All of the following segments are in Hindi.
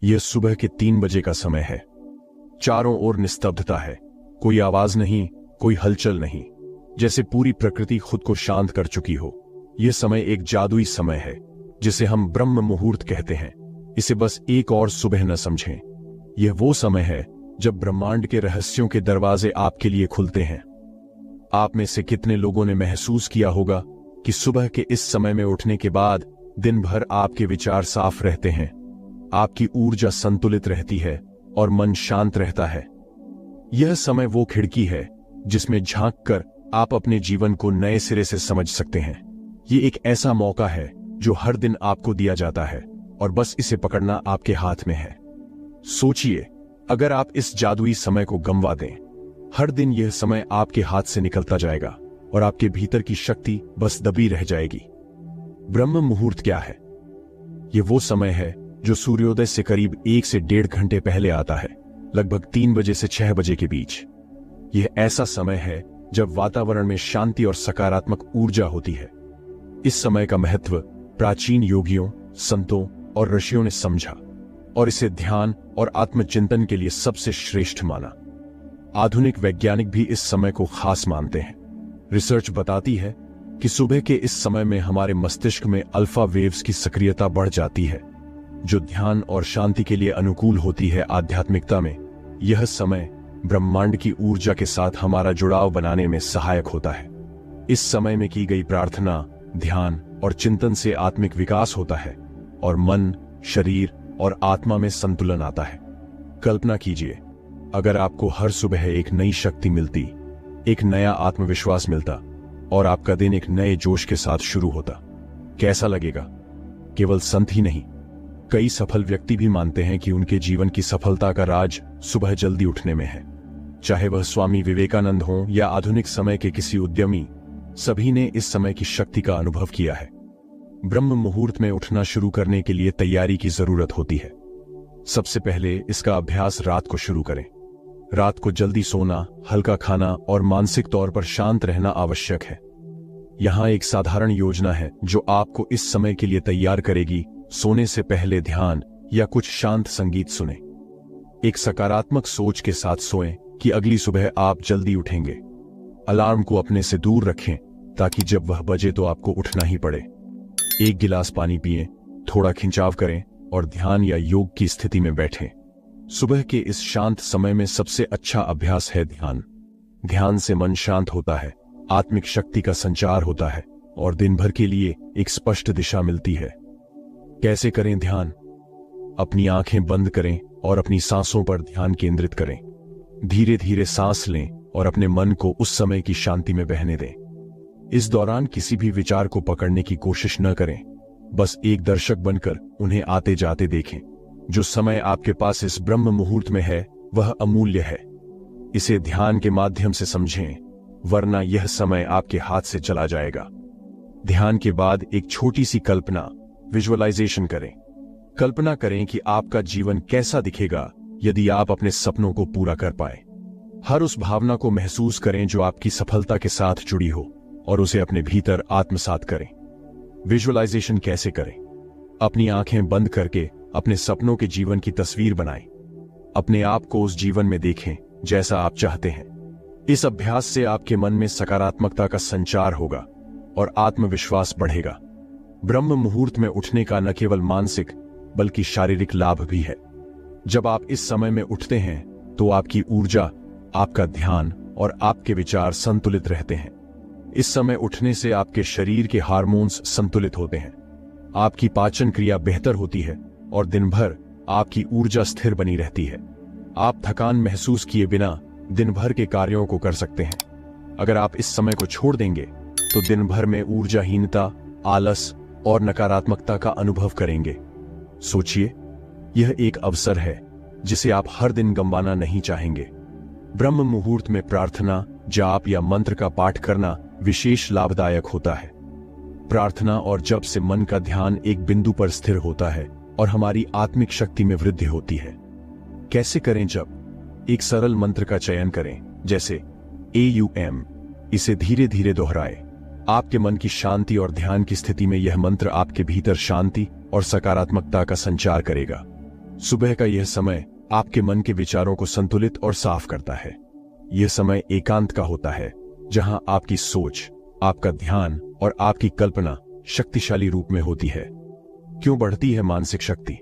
यह सुबह के 3 बजे का समय है। चारों ओर निस्तब्धता है, कोई आवाज नहीं, कोई हलचल नहीं, जैसे पूरी प्रकृति खुद को शांत कर चुकी हो। यह समय एक जादुई समय है जिसे हम ब्रह्म मुहूर्त कहते हैं। इसे बस एक और सुबह न समझें। यह वो समय है जब ब्रह्मांड के रहस्यों के दरवाजे आपके लिए खुलते हैं। आप में से कितने लोगों ने महसूस किया होगा कि सुबह के इस समय में उठने के बाद दिन भर आपके विचार साफ रहते हैं, आपकी ऊर्जा संतुलित रहती है और मन शांत रहता है। यह समय वो खिड़की है जिसमें झांककर आप अपने जीवन को नए सिरे से समझ सकते हैं। ये एक ऐसा मौका है जो हर दिन आपको दिया जाता है और बस इसे पकड़ना आपके हाथ में है। सोचिए, अगर आप इस जादुई समय को गंवा दें, हर दिन यह समय आपके हाथ से निकलता जाएगा और आपके भीतर की शक्ति बस दबी रह जाएगी। ब्रह्म मुहूर्त क्या है? यह वो समय है जो सूर्योदय से करीब 1 से 1.5 घंटे पहले आता है, लगभग 3 बजे से 6 बजे के बीच। यह ऐसा समय है जब वातावरण में शांति और सकारात्मक ऊर्जा होती है। इस समय का महत्व प्राचीन योगियों, संतों और ऋषियों ने समझा और इसे ध्यान और आत्मचिंतन के लिए सबसे श्रेष्ठ माना। आधुनिक वैज्ञानिक भी इस समय को खास मानते हैं। रिसर्च बताती है कि सुबह के इस समय में हमारे मस्तिष्क में अल्फा वेव्स की सक्रियता बढ़ जाती है, जो ध्यान और शांति के लिए अनुकूल होती है। आध्यात्मिकता में यह समय ब्रह्मांड की ऊर्जा के साथ हमारा जुड़ाव बनाने में सहायक होता है। इस समय में की गई प्रार्थना, ध्यान और चिंतन से आत्मिक विकास होता है और मन, शरीर और आत्मा में संतुलन आता है। कल्पना कीजिए, अगर आपको हर सुबह एक नई शक्ति मिलती, एक नया आत्मविश्वास मिलता और आपका दिन एक नए जोश के साथ शुरू होता, कैसा लगेगा? केवल संत ही नहीं, कई सफल व्यक्ति भी मानते हैं कि उनके जीवन की सफलता का राज सुबह जल्दी उठने में है। चाहे वह स्वामी विवेकानंद हों या आधुनिक समय के किसी उद्यमी, सभी ने इस समय की शक्ति का अनुभव किया है। ब्रह्म मुहूर्त में उठना शुरू करने के लिए तैयारी की जरूरत होती है। सबसे पहले इसका अभ्यास रात को शुरू करें। रात को जल्दी सोना, हल्का खाना और मानसिक तौर पर शांत रहना आवश्यक है। यहां एक साधारण योजना है जो आपको इस समय के लिए तैयार करेगी। सोने से पहले ध्यान या कुछ शांत संगीत सुने। एक सकारात्मक सोच के साथ सोएं कि अगली सुबह आप जल्दी उठेंगे। अलार्म को अपने से दूर रखें ताकि जब वह बजे तो आपको उठना ही पड़े। 1 गिलास पानी पिएं, थोड़ा खिंचाव करें और ध्यान या योग की स्थिति में बैठें। सुबह के इस शांत समय में सबसे अच्छा अभ्यास है ध्यान। ध्यान से मन शांत होता है, आत्मिक शक्ति का संचार होता है और दिन भर के लिए एक स्पष्ट दिशा मिलती है। कैसे करें ध्यान? अपनी आंखें बंद करें और अपनी सांसों पर ध्यान केंद्रित करें। धीरे धीरे सांस लें और अपने मन को उस समय की शांति में बहने दें। इस दौरान किसी भी विचार को पकड़ने की कोशिश न करें, बस एक दर्शक बनकर उन्हें आते जाते देखें। जो समय आपके पास इस ब्रह्म मुहूर्त में है वह अमूल्य है। इसे ध्यान के माध्यम से समझें, वरना यह समय आपके हाथ से चला जाएगा। ध्यान के बाद एक छोटी सी कल्पना, विजुअलाइजेशन करें। कल्पना करें कि आपका जीवन कैसा दिखेगा यदि आप अपने सपनों को पूरा कर पाए। हर उस भावना को महसूस करें जो आपकी सफलता के साथ जुड़ी हो और उसे अपने भीतर आत्मसात करें। विजुअलाइजेशन कैसे करें? अपनी आंखें बंद करके अपने सपनों के जीवन की तस्वीर बनाएं। अपने आप को उस जीवन में देखें जैसा आप चाहते हैं। इस अभ्यास से आपके मन में सकारात्मकता का संचार होगा और आत्मविश्वास बढ़ेगा। ब्रह्म मुहूर्त में उठने का न केवल मानसिक बल्कि शारीरिक लाभ भी है। जब आप इस समय में उठते हैं तो आपकी ऊर्जा, आपका ध्यान और आपके विचार संतुलित रहते हैं। इस समय उठने से आपके शरीर के हार्मोन्स संतुलित होते हैं, आपकी पाचन क्रिया बेहतर होती है और दिन भर आपकी ऊर्जा स्थिर बनी रहती है। आप थकान महसूस किए बिना दिन भर के कार्यों को कर सकते हैं। अगर आप इस समय को छोड़ देंगे तो दिन भर में ऊर्जाहीनता, आलस और नकारात्मकता का अनुभव करेंगे। सोचिए, यह एक अवसर है जिसे आप हर दिन गंवाना नहीं चाहेंगे। ब्रह्म मुहूर्त में प्रार्थना, जाप या मंत्र का पाठ करना विशेष लाभदायक होता है। प्रार्थना और जप से मन का ध्यान एक बिंदु पर स्थिर होता है और हमारी आत्मिक शक्ति में वृद्धि होती है। कैसे करें जप? एक सरल मंत्र का चयन करें, जैसे AUM। इसे धीरे धीरे दोहराएं। आपके मन की शांति और ध्यान की स्थिति में यह मंत्र आपके भीतर शांति और सकारात्मकता का संचार करेगा। सुबह का यह समय आपके मन के विचारों को संतुलित और साफ करता है। यह समय एकांत का होता है, जहां आपकी सोच, आपका ध्यान और आपकी कल्पना शक्तिशाली रूप में होती है। क्यों बढ़ती है मानसिक शक्ति?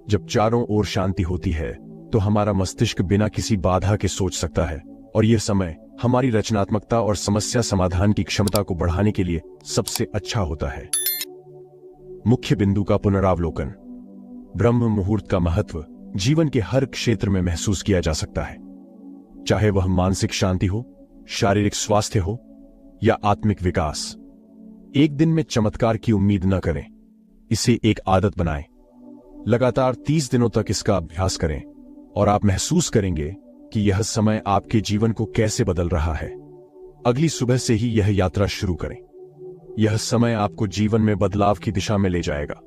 जब चारों ओर शांति होती है तो हमारा मस्तिष्क बिना किसी बाधा के सोच सकता है, और यह समय हमारी रचनात्मकता और समस्या समाधान की क्षमता को बढ़ाने के लिए सबसे अच्छा होता है। मुख्य बिंदु का पुनरावलोकन। ब्रह्म मुहूर्त का महत्व जीवन के हर क्षेत्र में महसूस किया जा सकता है, चाहे वह मानसिक शांति हो, शारीरिक स्वास्थ्य हो या आत्मिक विकास। एक दिन में चमत्कार की उम्मीद न करें, इसे एक आदत बनाएं। लगातार 30 दिनों तक इसका अभ्यास करें और आप महसूस करेंगे कि यह समय आपके जीवन को कैसे बदल रहा है। अगली सुबह से ही यह यात्रा शुरू करें। यह समय आपको जीवन में बदलाव की दिशा में ले जाएगा।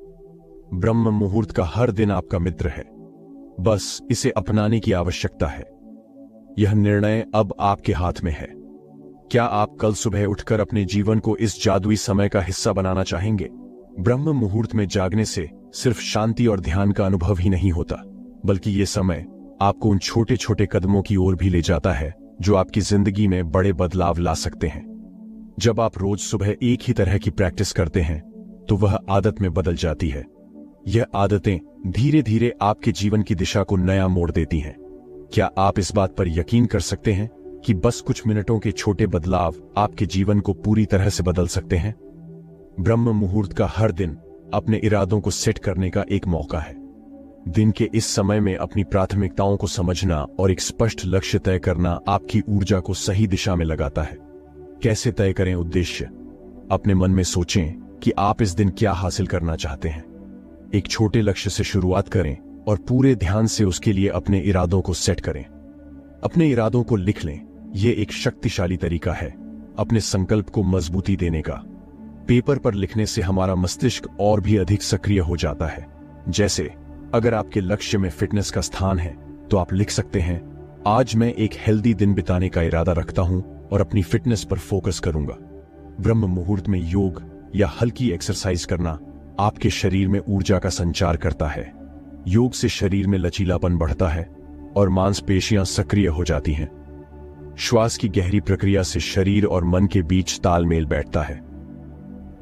ब्रह्म मुहूर्त का हर दिन आपका मित्र है, बस इसे अपनाने की आवश्यकता है। यह निर्णय अब आपके हाथ में है। क्या आप कल सुबह उठकर अपने जीवन को इस जादुई समय का हिस्सा बनाना चाहेंगे? ब्रह्म मुहूर्त में जागने से सिर्फ शांति और ध्यान का अनुभव ही नहीं होता, बल्कि यह समय आपको उन छोटे छोटे कदमों की ओर भी ले जाता है जो आपकी जिंदगी में बड़े बदलाव ला सकते हैं। जब आप रोज सुबह एक ही तरह की प्रैक्टिस करते हैं तो वह आदत में बदल जाती है। यह आदतें धीरे धीरे आपके जीवन की दिशा को नया मोड़ देती हैं। क्या आप इस बात पर यकीन कर सकते हैं कि बस कुछ मिनटों के छोटे बदलाव आपके जीवन को पूरी तरह से बदल सकते हैं? ब्रह्म मुहूर्त का हर दिन अपने इरादों को सेट करने का एक मौका है। दिन के इस समय में अपनी प्राथमिकताओं को समझना और एक स्पष्ट लक्ष्य तय करना आपकी ऊर्जा को सही दिशा में लगाता है। कैसे तय करें उद्देश्य? अपने मन में सोचें कि आप इस दिन क्या हासिल करना चाहते हैं। एक छोटे लक्ष्य से शुरुआत करें और पूरे ध्यान से उसके लिए अपने इरादों को सेट करें। अपने इरादों को लिख लें। यह एक शक्तिशाली तरीका है अपने संकल्प को मजबूती देने का। पेपर पर लिखने से हमारा मस्तिष्क और भी अधिक सक्रिय हो जाता है। जैसे अगर आपके लक्ष्य में फिटनेस का स्थान है तो आप लिख सकते हैं, आज मैं एक हेल्दी दिन बिताने का इरादा रखता हूं और अपनी फिटनेस पर फोकस करूंगा। ब्रह्म मुहूर्त में योग या हल्की एक्सरसाइज करना आपके शरीर में ऊर्जा का संचार करता है। योग से शरीर में लचीलापन बढ़ता है और मांसपेशियां सक्रिय हो जाती हैं। श्वास की गहरी प्रक्रिया से शरीर और मन के बीच तालमेल बैठता है।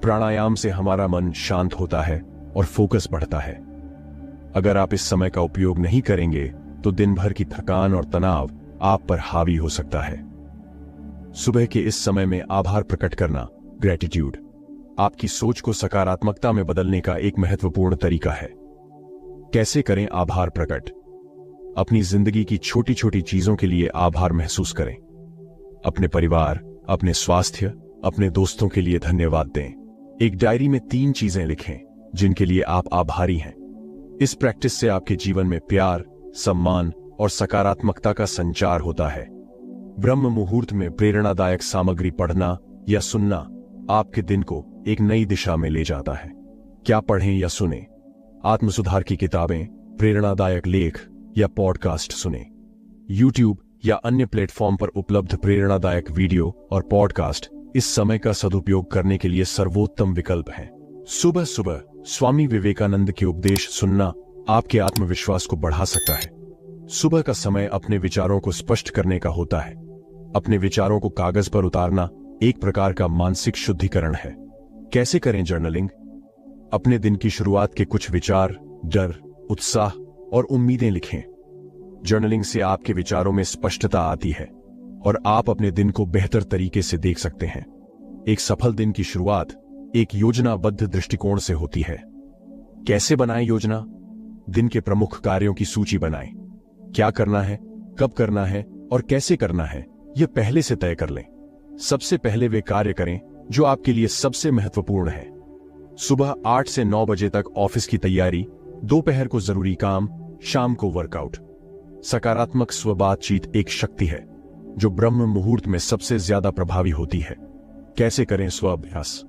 प्राणायाम से हमारा मन शांत होता है और फोकस बढ़ता है। अगर आप इस समय का उपयोग नहीं करेंगे तो दिन भर की थकान और तनाव आप पर हावी हो सकता है। सुबह के इस समय में आभार प्रकट करना, ग्रेटिट्यूड, आपकी सोच को सकारात्मकता में बदलने का एक महत्वपूर्ण तरीका है। कैसे करें आभार प्रकट? अपनी जिंदगी की छोटी छोटी चीजों के लिए आभार महसूस करें। अपने परिवार, अपने स्वास्थ्य, अपने दोस्तों के लिए धन्यवाद दें। एक डायरी में 3 चीजें लिखें जिनके लिए आप आभारी हैं। इस प्रैक्टिस से आपके जीवन में प्यार, सम्मान और सकारात्मकता का संचार होता है। ब्रह्म मुहूर्त में प्रेरणादायक सामग्री पढ़ना या सुनना आपके दिन को एक नई दिशा में ले जाता है। क्या पढ़ें या सुनें? आत्मसुधार की किताबें, प्रेरणादायक लेख या पॉडकास्ट सुनें। YouTube या अन्य प्लेटफॉर्म पर उपलब्ध प्रेरणादायक वीडियो और पॉडकास्ट इस समय का सदुपयोग करने के लिए सर्वोत्तम विकल्प हैं। सुबह सुबह स्वामी विवेकानंद के उपदेश सुनना आपके आत्मविश्वास को बढ़ा सकता है। सुबह का समय अपने विचारों को स्पष्ट करने का होता है। अपने विचारों को कागज पर उतारना एक प्रकार का मानसिक शुद्धिकरण है। कैसे करें जर्नलिंग? अपने दिन की शुरुआत के कुछ विचार, डर, उत्साह और उम्मीदें लिखें। जर्नलिंग से आपके विचारों में स्पष्टता आती है और आप अपने दिन को बेहतर तरीके से देख सकते हैं। एक सफल दिन की शुरुआत एक योजनाबद्ध दृष्टिकोण से होती है। कैसे बनाएं योजना? दिन के प्रमुख कार्यों की सूची बनाएं। क्या करना है, कब करना है और कैसे करना है, यह पहले से तय कर लें। सबसे पहले वे कार्य करें जो आपके लिए सबसे महत्वपूर्ण है। सुबह 8 से 9 बजे तक ऑफिस की तैयारी, दोपहर को जरूरी काम, शाम को वर्कआउट। सकारात्मक स्व बातचीत एक शक्ति है जो ब्रह्म मुहूर्त में सबसे ज्यादा प्रभावी होती है। कैसे करें स्व अभ्यास?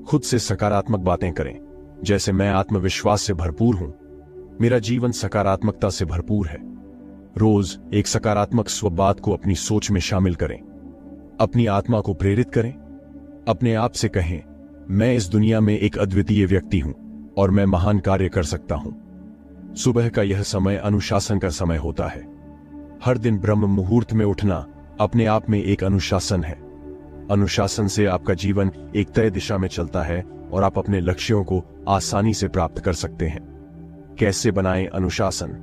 खुद से सकारात्मक बातें करें, जैसे मैं आत्मविश्वास से भरपूर हूं, मेरा जीवन सकारात्मकता से भरपूर है। रोज एक सकारात्मक स्व बात को अपनी सोच में शामिल करें। अपनी आत्मा को प्रेरित करें। अपने आप से कहें, मैं इस दुनिया में एक अद्वितीय व्यक्ति हूं और मैं महान कार्य कर सकता हूं। सुबह का यह समय अनुशासन का समय होता है। हर दिन ब्रह्म मुहूर्त में उठना अपने आप में एक अनुशासन है। अनुशासन से आपका जीवन एक तय दिशा में चलता है और आप अपने लक्ष्यों को आसानी से प्राप्त कर सकते हैं। कैसे बनाएं अनुशासन?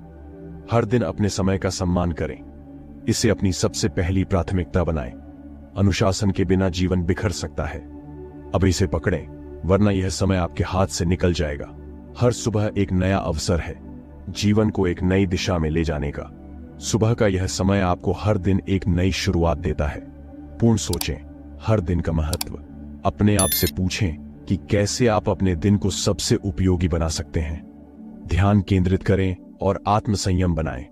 हर दिन अपने समय का सम्मान करें, इसे अपनी सबसे पहली प्राथमिकता बनाएं। अनुशासन के बिना जीवन बिखर सकता है। अब इसे पकड़ें, वरना यह समय आपके हाथ से निकल जाएगा। हर सुबह एक नया अवसर है, जीवन को एक नई दिशा में ले जाने का। सुबह का यह समय आपको हर दिन एक नई शुरुआत देता है। पूर्ण सोचें हर दिन का महत्व। अपने आप से पूछें कि कैसे आप अपने दिन को सबसे उपयोगी बना सकते हैं। ध्यान केंद्रित करें और आत्मसंयम बनाएं।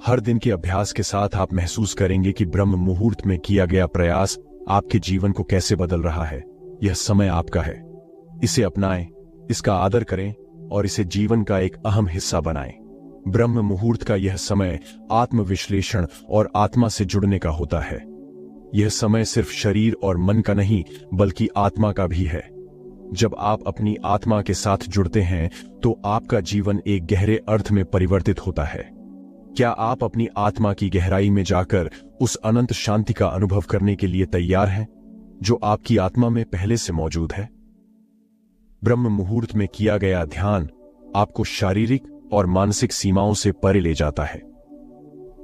हर दिन के अभ्यास के साथ आप महसूस करेंगे कि ब्रह्म मुहूर्त में किया गया प्रयास आपके जीवन को कैसे बदल रहा है। यह समय आपका है, इसे अपनाएं, इसका आदर करें और इसे जीवन का एक अहम हिस्सा बनाएं। ब्रह्म मुहूर्त का यह समय आत्मविश्लेषण और आत्मा से जुड़ने का होता है। यह समय सिर्फ शरीर और मन का नहीं, बल्कि आत्मा का भी है। जब आप अपनी आत्मा के साथ जुड़ते हैं तो आपका जीवन एक गहरे अर्थ में परिवर्तित होता है। क्या आप अपनी आत्मा की गहराई में जाकर उस अनंत शांति का अनुभव करने के लिए तैयार हैं, जो आपकी आत्मा में पहले से मौजूद है? ब्रह्म मुहूर्त में किया गया ध्यान आपको शारीरिक और मानसिक सीमाओं से परे ले जाता है।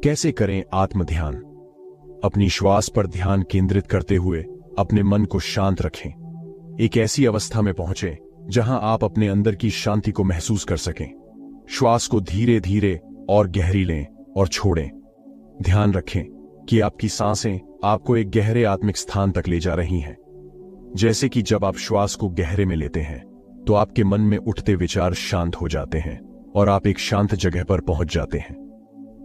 कैसे करें आत्म ध्यान? अपनी श्वास पर ध्यान केंद्रित करते हुए अपने मन को शांत रखें। एक ऐसी अवस्था में पहुंचे जहां आप अपने अंदर की शांति को महसूस कर सकें। श्वास को धीरे धीरे और गहरी लें और छोड़ें। ध्यान रखें कि आपकी सांसें आपको एक गहरे आत्मिक स्थान तक ले जा रही हैं। जैसे कि जब आप श्वास को गहरे में लेते हैं तो आपके मन में उठते विचार शांत हो जाते हैं और आप एक शांत जगह पर पहुंच जाते हैं।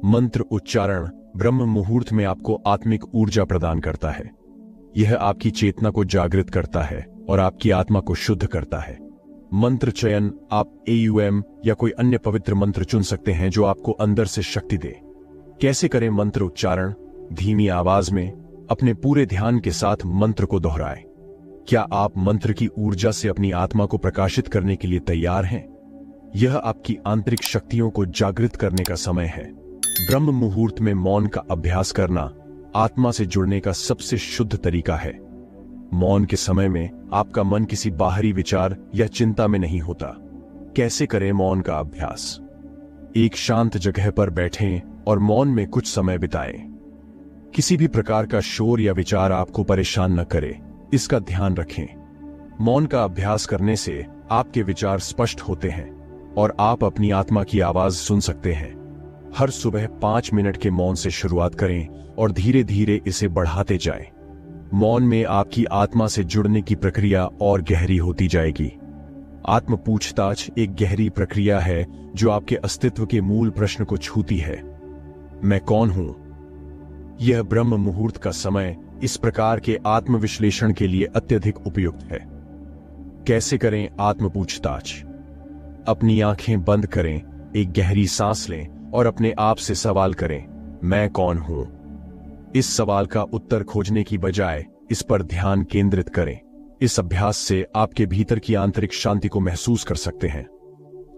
मंत्र उच्चारण ब्रह्म मुहूर्त में आपको आत्मिक ऊर्जा प्रदान करता है। यह आपकी चेतना को जागृत करता है और आपकी आत्मा को शुद्ध करता है। मंत्र चयन, आप AUM या कोई अन्य पवित्र मंत्र चुन सकते हैं जो आपको अंदर से शक्ति दे। कैसे करें मंत्र उच्चारण? धीमी आवाज में अपने पूरे ध्यान के साथ मंत्र को दोहराएं। क्या आप मंत्र की ऊर्जा से अपनी आत्मा को प्रकाशित करने के लिए तैयार हैं? यह आपकी आंतरिक शक्तियों को जागृत करने का समय है। ब्रह्म मुहूर्त में मौन का अभ्यास करना आत्मा से जुड़ने का सबसे शुद्ध तरीका है। मौन के समय में आपका मन किसी बाहरी विचार या चिंता में नहीं होता। कैसे करें मौन का अभ्यास? एक शांत जगह पर बैठें और मौन में कुछ समय बिताएं। किसी भी प्रकार का शोर या विचार आपको परेशान न करे, इसका ध्यान रखें। मौन का अभ्यास करने से आपके विचार स्पष्ट होते हैं और आप अपनी आत्मा की आवाज सुन सकते हैं। हर सुबह 5 मिनट के मौन से शुरुआत करें और धीरे धीरे इसे बढ़ाते जाएं। मौन में आपकी आत्मा से जुड़ने की प्रक्रिया और गहरी होती जाएगी। आत्म पूछताछ एक गहरी प्रक्रिया है जो आपके अस्तित्व के मूल प्रश्न को छूती है। मैं कौन हूं? यह ब्रह्म मुहूर्त का समय इस प्रकार के आत्मविश्लेषण के लिए अत्यधिक उपयुक्त है। कैसे करें आत्म पूछताछ? अपनी आंखें बंद करें, एक गहरी सांस लें और अपने आप से सवाल करें, मैं कौन हूं? इस सवाल का उत्तर खोजने की बजाय इस पर ध्यान केंद्रित करें। इस अभ्यास से आपके भीतर की आंतरिक शांति को महसूस कर सकते हैं।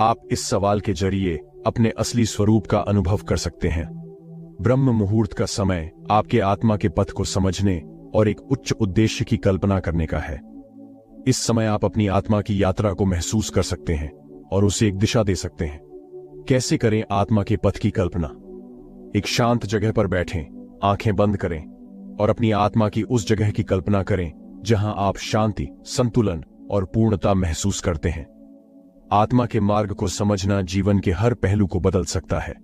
आप इस सवाल के जरिए अपने असली स्वरूप का अनुभव कर सकते हैं। ब्रह्म मुहूर्त का समय आपके आत्मा के पथ को समझने और एक उच्च उद्देश्य की कल्पना करने का है। इस समय आप अपनी आत्मा की यात्रा को महसूस कर सकते हैं और उसे एक दिशा दे सकते हैं। कैसे करें आत्मा के पथ की कल्पना? एक शांत जगह पर बैठें, आंखें बंद करें और अपनी आत्मा की उस जगह की कल्पना करें जहां आप शांति, संतुलन और पूर्णता महसूस करते हैं। आत्मा के मार्ग को समझना जीवन के हर पहलू को बदल सकता है।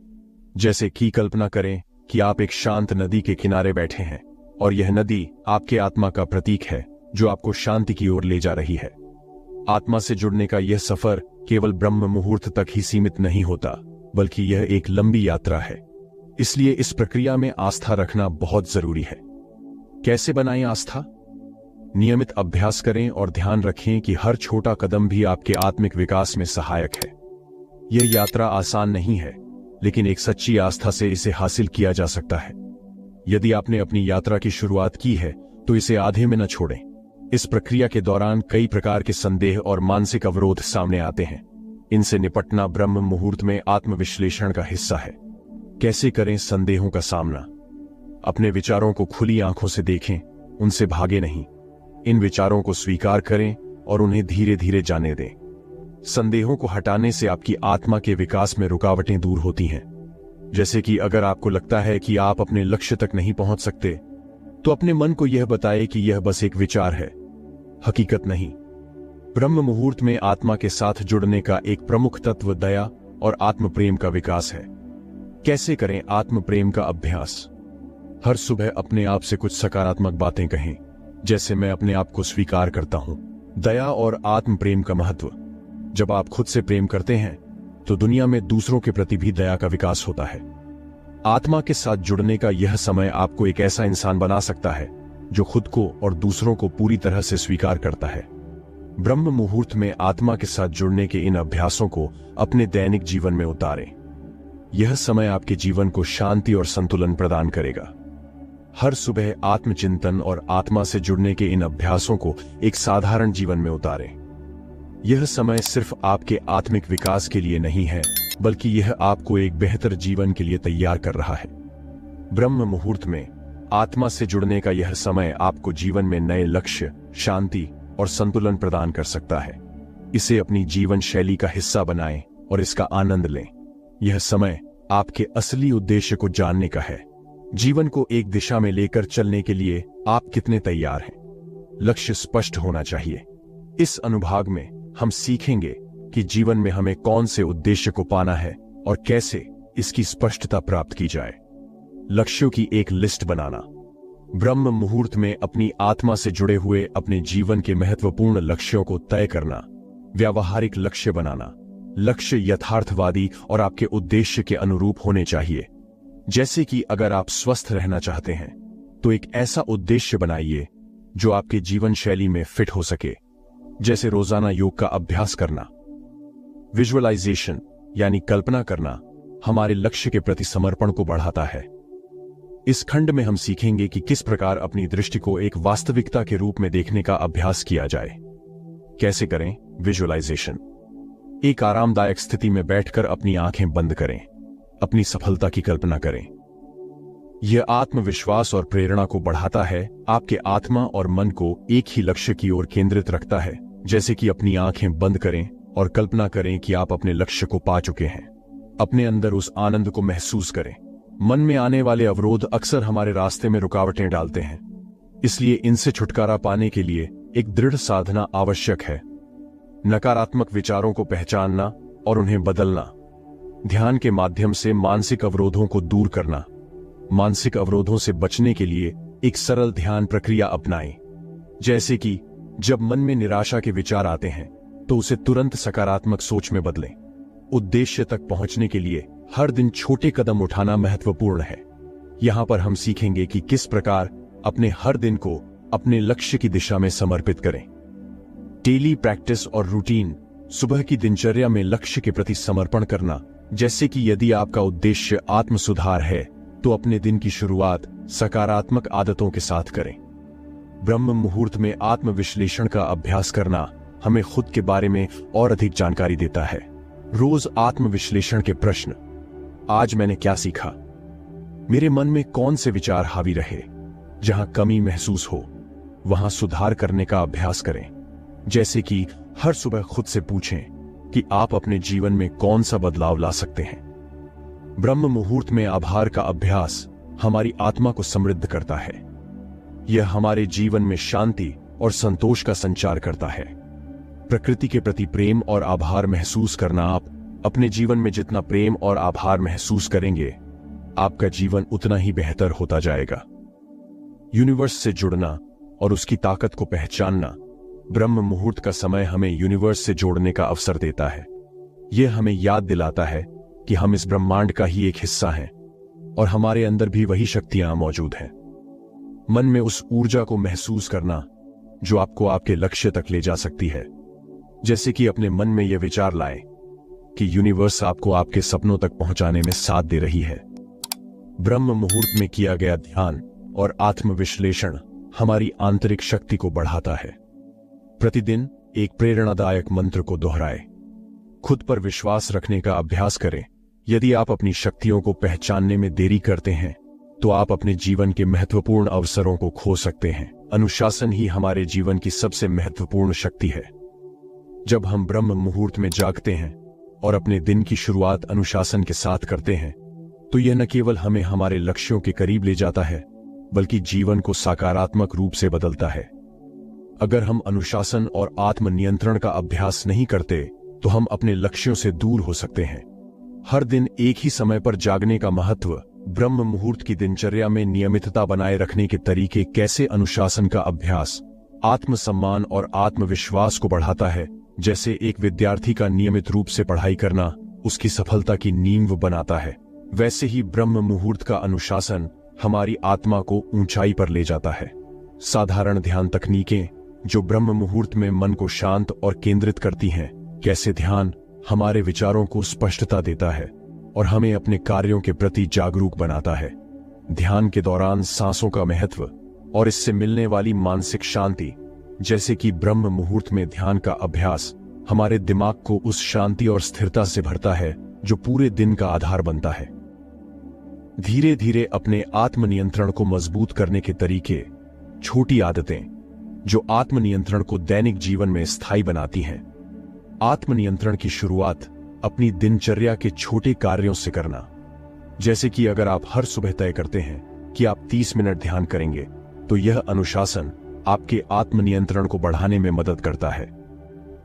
जैसे कि कल्पना करें कि आप एक शांत नदी के किनारे बैठे हैं और यह नदी आपके आत्मा का प्रतीक है जो आपको शांति की ओर ले जा रही है। आत्मा से जुड़ने का यह सफर केवल ब्रह्म मुहूर्त तक ही सीमित नहीं होता, बल्कि यह एक लंबी यात्रा है। इसलिए इस प्रक्रिया में आस्था रखना बहुत जरूरी है। कैसे बनाएं आस्था? नियमित अभ्यास करें और ध्यान रखें कि हर छोटा कदम भी आपके आत्मिक विकास में सहायक है। यह यात्रा आसान नहीं है, लेकिन एक सच्ची आस्था से इसे हासिल किया जा सकता है। यदि आपने अपनी यात्रा की शुरुआत की है तो इसे आधे में न छोड़ें। इस प्रक्रिया के दौरान कई प्रकार के संदेह और मानसिक अवरोध सामने आते हैं। इनसे निपटना ब्रह्म मुहूर्त में आत्मविश्लेषण का हिस्सा है। कैसे करें संदेहों का सामना? अपने विचारों को खुली आंखों से देखें, उनसे भागे नहीं। इन विचारों को स्वीकार करें और उन्हें धीरे धीरे जाने दें। संदेहों को हटाने से आपकी आत्मा के विकास में रुकावटें दूर होती हैं। जैसे कि अगर आपको लगता है कि आप अपने लक्ष्य तक नहीं पहुंच सकते, तो अपने मन को यह बताएं कि यह बस एक विचार है, हकीकत नहीं। ब्रह्म मुहूर्त में आत्मा के साथ जुड़ने का एक प्रमुख तत्व दया और आत्म प्रेम का विकास है। कैसे करें आत्म प्रेम का अभ्यास? हर सुबह अपने आप से कुछ सकारात्मक बातें कहें, जैसे मैं अपने आप को स्वीकार करता हूं। दया और आत्म प्रेम का महत्व। जब आप खुद से प्रेम करते हैं तो दुनिया में दूसरों के प्रति भी दया का विकास होता है। आत्मा के साथ जुड़ने का यह समय आपको एक ऐसा इंसान बना सकता है जो खुद को और दूसरों को पूरी तरह से स्वीकार करता है। ब्रह्म मुहूर्त में आत्मा के साथ जुड़ने के इन अभ्यासों को अपने दैनिक जीवन में उतारें। यह समय आपके जीवन को शांति और संतुलन प्रदान करेगा। हर सुबह आत्मचिंतन और आत्मा से जुड़ने के इन अभ्यासों को एक साधारण जीवन में उतारें। यह समय सिर्फ आपके आत्मिक विकास के लिए नहीं है, बल्कि यह आपको एक बेहतर जीवन के लिए तैयार कर रहा है। ब्रह्म मुहूर्त में आत्मा से जुड़ने का यह समय आपको जीवन में नए लक्ष्य, शांति और संतुलन प्रदान कर सकता है। इसे अपनी जीवन शैली का हिस्सा बनाएं और इसका आनंद लें। यह समय आपके असली उद्देश्य को जानने का है। जीवन को एक दिशा में लेकर चलने के लिए आप कितने तैयार हैं? लक्ष्य स्पष्ट होना चाहिए। इस अनुभाग में हम सीखेंगे कि जीवन में हमें कौन से उद्देश्य को पाना है और कैसे इसकी स्पष्टता प्राप्त की जाए। लक्ष्यों की एक लिस्ट बनाना। ब्रह्म मुहूर्त में अपनी आत्मा से जुड़े हुए अपने जीवन के महत्वपूर्ण लक्ष्यों को तय करना। व्यावहारिक लक्ष्य बनाना। लक्ष्य यथार्थवादी और आपके उद्देश्य के अनुरूप होने चाहिए। जैसे कि अगर आप स्वस्थ रहना चाहते हैं तो एक ऐसा उद्देश्य बनाइए जो आपके जीवन शैली में फिट हो सके, जैसे रोजाना योग का अभ्यास करना। विजुअलाइजेशन यानी कल्पना करना हमारे लक्ष्य के प्रति समर्पण को बढ़ाता है। इस खंड में हम सीखेंगे कि किस प्रकार अपनी दृष्टि को एक वास्तविकता के रूप में देखने का अभ्यास किया जाए। कैसे करें विजुअलाइजेशन? एक आरामदायक स्थिति में बैठकर अपनी आंखें बंद करें। अपनी सफलता की कल्पना करें। यह आत्मविश्वास और प्रेरणा को बढ़ाता है, आपके आत्मा और मन को एक ही लक्ष्य की ओर केंद्रित रखता है। जैसे कि अपनी आंखें बंद करें और कल्पना करें कि आप अपने लक्ष्य को पा चुके हैं। अपने अंदर उस आनंद को महसूस करें। मन में आने वाले अवरोध अक्सर हमारे रास्ते में रुकावटें डालते हैं, इसलिए इनसे छुटकारा पाने के लिए एक दृढ़ साधना आवश्यक है। नकारात्मक विचारों को पहचानना और उन्हें बदलना। ध्यान के माध्यम से मानसिक अवरोधों को दूर करना। मानसिक अवरोधों से बचने के लिए एक सरल ध्यान प्रक्रिया अपनाएं। जैसे कि जब मन में निराशा के विचार आते हैं तो उसे तुरंत सकारात्मक सोच में बदलें। उद्देश्य तक पहुंचने के लिए हर दिन छोटे कदम उठाना महत्वपूर्ण है। यहां पर हम सीखेंगे कि किस प्रकार अपने हर दिन को अपने लक्ष्य की दिशा में समर्पित करें। डेली प्रैक्टिस और रूटीन। सुबह की दिनचर्या में लक्ष्य के प्रति समर्पण करना। जैसे कि यदि आपका उद्देश्य आत्म सुधार है तो अपने दिन की शुरुआत सकारात्मक आदतों के साथ करें। ब्रह्म मुहूर्त में आत्मविश्लेषण का अभ्यास करना हमें खुद के बारे में और अधिक जानकारी देता है। रोज आत्मविश्लेषण के प्रश्न। आज मैंने क्या सीखा? मेरे मन में कौन से विचार हावी रहे? जहां कमी महसूस हो वहां सुधार करने का अभ्यास करें। जैसे कि हर सुबह खुद से पूछें कि आप अपने जीवन में कौन सा बदलाव ला सकते हैं। ब्रह्म मुहूर्त में आभार का अभ्यास हमारी आत्मा को समृद्ध करता है। यह हमारे जीवन में शांति और संतोष का संचार करता है। प्रकृति के प्रति प्रेम और आभार महसूस करना। आप अपने जीवन में जितना प्रेम और आभार महसूस करेंगे, आपका जीवन उतना ही बेहतर होता जाएगा। यूनिवर्स से जुड़ना और उसकी ताकत को पहचानना। ब्रह्म मुहूर्त का समय हमें यूनिवर्स से जोड़ने का अवसर देता है। यह हमें याद दिलाता है कि हम इस ब्रह्मांड का ही एक हिस्सा हैं और हमारे अंदर भी वही शक्तियां मौजूद हैं। मन में उस ऊर्जा को महसूस करना जो आपको आपके लक्ष्य तक ले जा सकती है। जैसे कि अपने मन में यह विचार लाएं कि यूनिवर्स आपको आपके सपनों तक पहुंचाने में साथ दे रही है। ब्रह्म मुहूर्त में किया गया ध्यान और आत्मविश्लेषण हमारी आंतरिक शक्ति को बढ़ाता है। प्रतिदिन एक प्रेरणादायक मंत्र को दोहराएं। खुद पर विश्वास रखने का अभ्यास करें। यदि आप अपनी शक्तियों को पहचानने में देरी करते हैं तो आप अपने जीवन के महत्वपूर्ण अवसरों को खो सकते हैं। अनुशासन ही हमारे जीवन की सबसे महत्वपूर्ण शक्ति है। जब हम ब्रह्म मुहूर्त में जागते हैं और अपने दिन की शुरुआत अनुशासन के साथ करते हैं तो यह न केवल हमें हमारे लक्ष्यों के करीब ले जाता है बल्कि जीवन को सकारात्मक रूप से बदलता है। अगर हम अनुशासन और आत्मनियंत्रण का अभ्यास नहीं करते तो हम अपने लक्ष्यों से दूर हो सकते हैं। हर दिन एक ही समय पर जागने का महत्व, ब्रह्म मुहूर्त की दिनचर्या में नियमितता बनाए रखने के तरीके, कैसे अनुशासन का अभ्यास आत्मसम्मान और आत्मविश्वास को बढ़ाता है। जैसे एक विद्यार्थी का नियमित रूप से पढ़ाई करना उसकी सफलता की नींव बनाता है, वैसे ही ब्रह्म मुहूर्त का अनुशासन हमारी आत्मा को ऊंचाई पर ले जाता है। साधारण ध्यान तकनीकें जो ब्रह्म मुहूर्त में मन को शांत और केंद्रित करती हैं। कैसे ध्यान हमारे विचारों को स्पष्टता देता है और हमें अपने कार्यों के प्रति जागरूक बनाता है। ध्यान के दौरान सांसों का महत्व और इससे मिलने वाली मानसिक शांति, जैसे कि ब्रह्म मुहूर्त में ध्यान का अभ्यास हमारे दिमाग को उस शांति और स्थिरता से भरता है जो पूरे दिन का आधार बनता है। धीरे धीरे अपने आत्मनियंत्रण को मजबूत करने के तरीके, छोटी आदतें जो आत्मनियंत्रण को दैनिक जीवन में स्थायी बनाती हैं। आत्मनियंत्रण की शुरुआत अपनी दिनचर्या के छोटे कार्यों से करना। जैसे कि अगर आप हर सुबह तय करते हैं कि आप 30 मिनट ध्यान करेंगे तो यह अनुशासन आपके आत्मनियंत्रण को बढ़ाने में मदद करता है।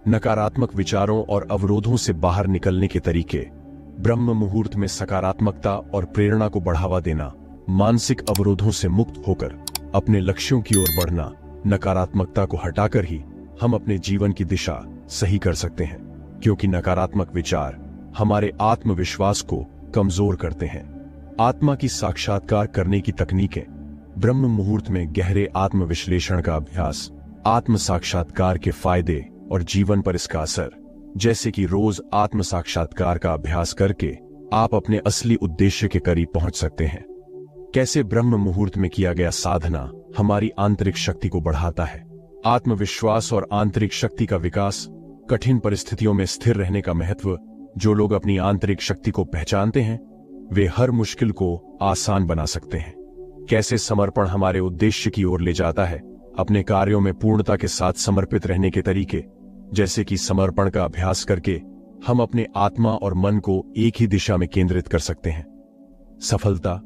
नकारात्मक विचारों और अवरोधों से बाहर निकलने के तरीके, ब्रह्म मुहूर्त में सकारात्मकता और प्रेरणा को बढ़ावा देना, मानसिक अवरोधों से मुक्त होकर अपने लक्ष्यों की ओर बढ़ना। नकारात्मकता को हटाकर ही हम अपने जीवन की दिशा सही कर सकते हैं, क्योंकि नकारात्मक विचार हमारे आत्मविश्वास को कमजोर करते हैं। आत्मा की साक्षात्कार करने की तकनीकें, ब्रह्म मुहूर्त में गहरे आत्मविश्लेषण का अभ्यास, आत्म साक्षात्कार के फायदे और जीवन पर इसका असर। जैसे कि रोज आत्म साक्षात्कार का अभ्यास करके आप अपने असली उद्देश्य के करीब पहुंच सकते हैं। कैसे ब्रह्म मुहूर्त में किया गया साधना हमारी आंतरिक शक्ति को बढ़ाता है। आत्मविश्वास और आंतरिक शक्ति का विकास, कठिन परिस्थितियों में स्थिर रहने का महत्व। जो लोग अपनी आंतरिक शक्ति को पहचानते हैं वे हर मुश्किल को आसान बना सकते हैं। कैसे समर्पण हमारे उद्देश्य की ओर ले जाता है। अपने कार्यों में पूर्णता के साथ समर्पित रहने के तरीके, जैसे कि समर्पण का अभ्यास करके हम अपने आत्मा और मन को एक ही दिशा में केंद्रित कर सकते हैं। सफलता,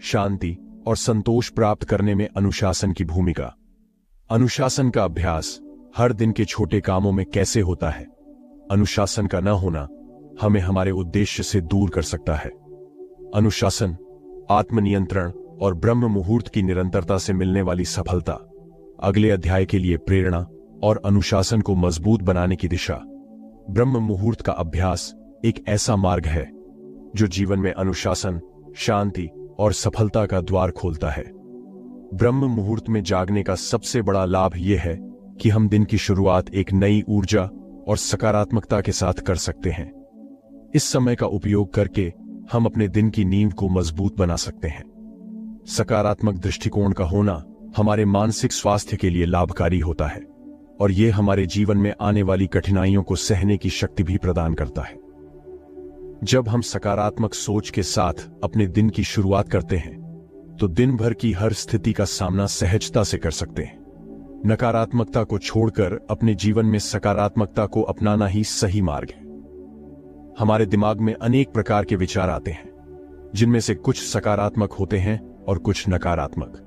शांति और संतोष प्राप्त करने में अनुशासन की भूमिका। अनुशासन का अभ्यास हर दिन के छोटे कामों में कैसे होता है। अनुशासन का न होना हमें हमारे उद्देश्य से दूर कर सकता है। अनुशासन, आत्मनियंत्रण और ब्रह्म मुहूर्त की निरंतरता से मिलने वाली सफलता। अगले अध्याय के लिए प्रेरणा और अनुशासन को मजबूत बनाने की दिशा। ब्रह्म मुहूर्त का अभ्यास एक ऐसा मार्ग है जो जीवन में अनुशासन, शांति और सफलता का द्वार खोलता है। ब्रह्म मुहूर्त में जागने का सबसे बड़ा लाभ यह है कि हम दिन की शुरुआत एक नई ऊर्जा और सकारात्मकता के साथ कर सकते हैं। इस समय का उपयोग करके हम अपने दिन की नींव को मजबूत बना सकते हैं। सकारात्मक दृष्टिकोण का होना हमारे मानसिक स्वास्थ्य के लिए लाभकारी होता है और यह हमारे जीवन में आने वाली कठिनाइयों को सहने की शक्ति भी प्रदान करता है। जब हम सकारात्मक सोच के साथ अपने दिन की शुरुआत करते हैं तो दिन भर की हर स्थिति का सामना सहजता से कर सकते हैं। नकारात्मकता को छोड़कर अपने जीवन में सकारात्मकता को अपनाना ही सही मार्ग है। हमारे दिमाग में अनेक प्रकार के विचार आते हैं, जिनमें से कुछ सकारात्मक होते हैं और कुछ नकारात्मक।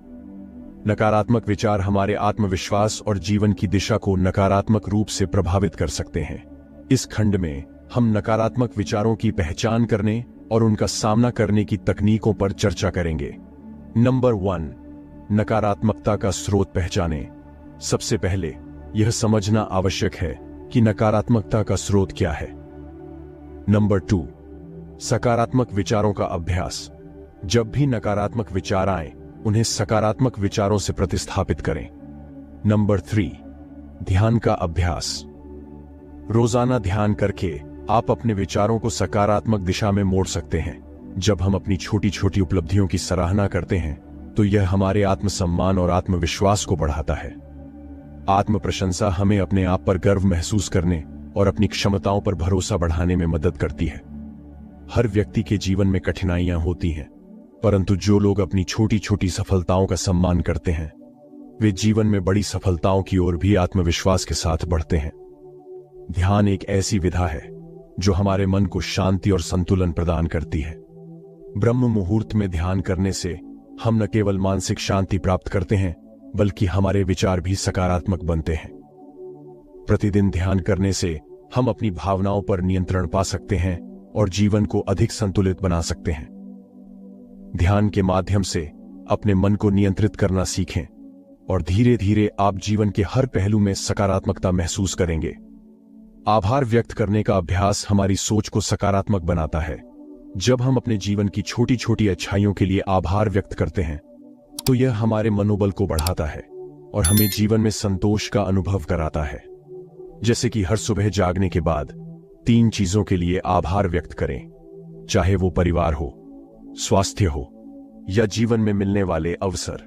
नकारात्मक विचार हमारे आत्मविश्वास और जीवन की दिशा को नकारात्मक रूप से प्रभावित कर सकते हैं। इस खंड में हम नकारात्मक विचारों की पहचान करने और उनका सामना करने की तकनीकों पर चर्चा करेंगे। नंबर 1, नकारात्मकता का स्रोत पहचानें। सबसे पहले यह समझना आवश्यक है कि नकारात्मकता का स्रोत क्या है। नंबर 2, सकारात्मक विचारों का अभ्यास। जब भी नकारात्मक विचार आए उन्हें सकारात्मक विचारों से प्रतिस्थापित करें। नंबर 3, ध्यान का अभ्यास। रोजाना ध्यान करके आप अपने विचारों को सकारात्मक दिशा में मोड़ सकते हैं। जब हम अपनी छोटी छोटी उपलब्धियों की सराहना करते हैं तो यह हमारे आत्मसम्मान और आत्मविश्वास को बढ़ाता है। आत्म प्रशंसा हमें अपने आप पर गर्व महसूस करने और अपनी क्षमताओं पर भरोसा बढ़ाने में मदद करती है। हर व्यक्ति के जीवन में कठिनाइयां होती हैं, परंतु जो लोग अपनी छोटी छोटी सफलताओं का सम्मान करते हैं वे जीवन में बड़ी सफलताओं की ओर भी आत्मविश्वास के साथ बढ़ते हैं। ध्यान एक ऐसी विधा है जो हमारे मन को शांति और संतुलन प्रदान करती है। ब्रह्म मुहूर्त में ध्यान करने से हम न केवल मानसिक शांति प्राप्त करते हैं बल्कि हमारे विचार भी सकारात्मक बनते हैं। प्रतिदिन ध्यान करने से हम अपनी भावनाओं पर नियंत्रण पा सकते हैं और जीवन को अधिक संतुलित बना सकते हैं। ध्यान के माध्यम से अपने मन को नियंत्रित करना सीखें और धीरे धीरे आप जीवन के हर पहलू में सकारात्मकता महसूस करेंगे। आभार व्यक्त करने का अभ्यास हमारी सोच को सकारात्मक बनाता है। जब हम अपने जीवन की छोटी छोटी अच्छाइयों के लिए आभार व्यक्त करते हैं तो यह हमारे मनोबल को बढ़ाता है और हमें जीवन में संतोष का अनुभव कराता है। जैसे कि हर सुबह जागने के बाद 3 चीजों के लिए आभार व्यक्त करें, चाहे वो परिवार हो, स्वास्थ्य हो या जीवन में मिलने वाले अवसर।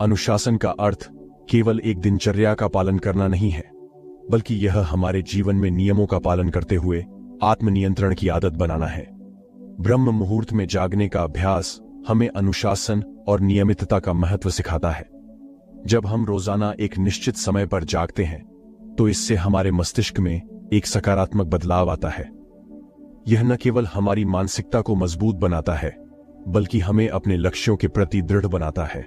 अनुशासन का अर्थ केवल एक दिनचर्या का पालन करना नहीं है, बल्कि यह हमारे जीवन में नियमों का पालन करते हुए आत्मनियंत्रण की आदत बनाना है। ब्रह्म मुहूर्त में जागने का अभ्यास हमें अनुशासन और नियमितता का महत्व सिखाता है। जब हम रोजाना एक निश्चित समय पर जागते हैं तो इससे हमारे मस्तिष्क में एक सकारात्मक बदलाव आता है। यह न केवल हमारी मानसिकता को मजबूत बनाता है बल्कि हमें अपने लक्ष्यों के प्रति दृढ़ बनाता है।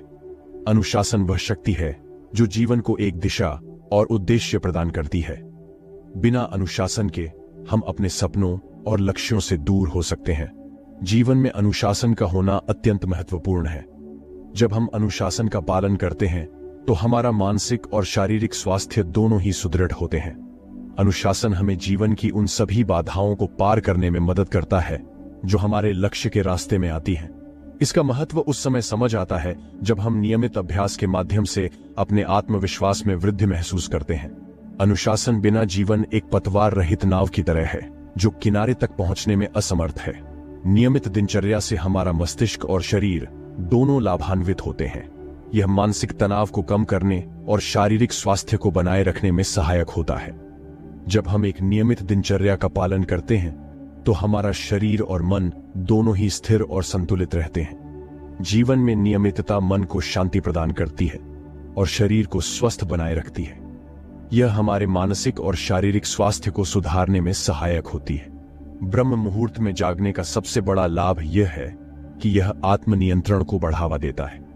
अनुशासन वह शक्ति है जो जीवन को एक दिशा और उद्देश्य प्रदान करती है। बिना अनुशासन के हम अपने सपनों और लक्ष्यों से दूर हो सकते हैं। जीवन में अनुशासन का होना अत्यंत महत्वपूर्ण है। जब हम अनुशासन का पालन करते हैं तो हमारा मानसिक और शारीरिक स्वास्थ्य दोनों ही सुदृढ़ होते हैं। अनुशासन हमें जीवन की उन सभी बाधाओं को पार करने में मदद करता है जो हमारे लक्ष्य के रास्ते में आती हैं। इसका महत्व उस समय समझ आता है जब हम नियमित अभ्यास के माध्यम से अपने आत्मविश्वास में वृद्धि महसूस करते हैं। अनुशासन बिना जीवन एक पतवार रहित नाव की तरह है जो किनारे तक पहुंचने में असमर्थ है। नियमित दिनचर्या से हमारा मस्तिष्क और शरीर दोनों लाभान्वित होते हैं। यह मानसिक तनाव को कम करने और शारीरिक स्वास्थ्य को बनाए रखने में सहायक होता है। जब हम एक नियमित दिनचर्या का पालन करते हैं तो हमारा शरीर और मन दोनों ही स्थिर और संतुलित रहते हैं। जीवन में नियमितता मन को शांति प्रदान करती है और शरीर को स्वस्थ बनाए रखती है। यह हमारे मानसिक और शारीरिक स्वास्थ्य को सुधारने में सहायक होती है। ब्रह्म मुहूर्त में जागने का सबसे बड़ा लाभ यह है कि यह आत्मनियंत्रण को बढ़ावा देता है।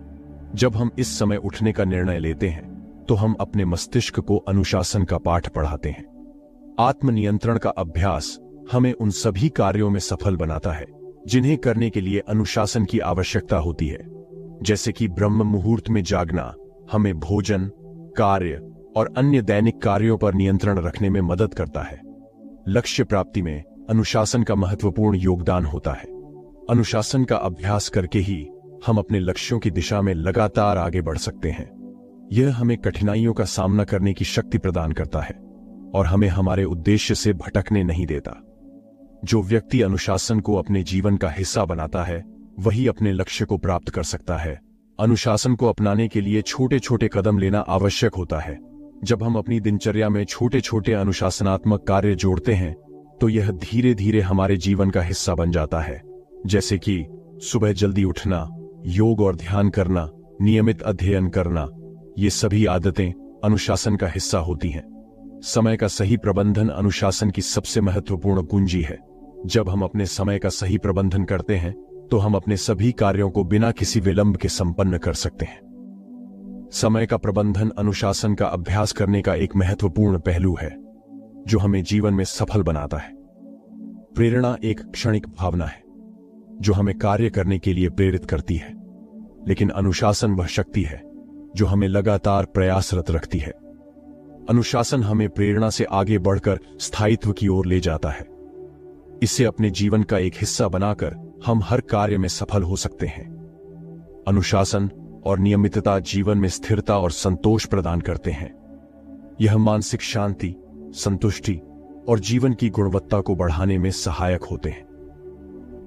जब हम इस समय उठने का निर्णय लेते हैं तो हम अपने मस्तिष्क को अनुशासन का पाठ पढ़ाते हैं। आत्मनियंत्रण का अभ्यास हमें उन सभी कार्यों में सफल बनाता है जिन्हें करने के लिए अनुशासन की आवश्यकता होती है। जैसे कि ब्रह्म मुहूर्त में जागना हमें भोजन, कार्य और अन्य दैनिक कार्यों पर नियंत्रण रखने में मदद करता है। लक्ष्य प्राप्ति में अनुशासन का महत्वपूर्ण योगदान होता है। अनुशासन का अभ्यास करके ही हम अपने लक्ष्यों की दिशा में लगातार आगे बढ़ सकते हैं। यह हमें कठिनाइयों का सामना करने की शक्ति प्रदान करता है और हमें हमारे उद्देश्य से भटकने नहीं देता। जो व्यक्ति अनुशासन को अपने जीवन का हिस्सा बनाता है वही अपने लक्ष्य को प्राप्त कर सकता है। अनुशासन को अपनाने के लिए छोटे छोटे कदम लेना आवश्यक होता है। जब हम अपनी दिनचर्या में छोटे छोटे अनुशासनात्मक कार्य जोड़ते हैं तो यह धीरे धीरे हमारे जीवन का हिस्सा बन जाता है। जैसे कि सुबह जल्दी उठना, योग और ध्यान करना, नियमित अध्ययन करना, ये सभी आदतें अनुशासन का हिस्सा होती हैं। समय का सही प्रबंधन अनुशासन की सबसे महत्वपूर्ण कुंजी है। जब हम अपने समय का सही प्रबंधन करते हैं तो हम अपने सभी कार्यों को बिना किसी विलंब के संपन्न कर सकते हैं। समय का प्रबंधन अनुशासन का अभ्यास करने का एक महत्वपूर्ण पहलू है जो हमें जीवन में सफल बनाता है। प्रेरणा एक क्षणिक भावना है जो हमें कार्य करने के लिए प्रेरित करती है, लेकिन अनुशासन वह शक्ति है जो हमें लगातार प्रयासरत रखती है। अनुशासन हमें प्रेरणा से आगे बढ़कर स्थायित्व की ओर ले जाता है। इसे अपने जीवन का एक हिस्सा बनाकर हम हर कार्य में सफल हो सकते हैं। अनुशासन और नियमितता जीवन में स्थिरता और संतोष प्रदान करते हैं। यह मानसिक शांति, संतुष्टि और जीवन की गुणवत्ता को बढ़ाने में सहायक होते हैं।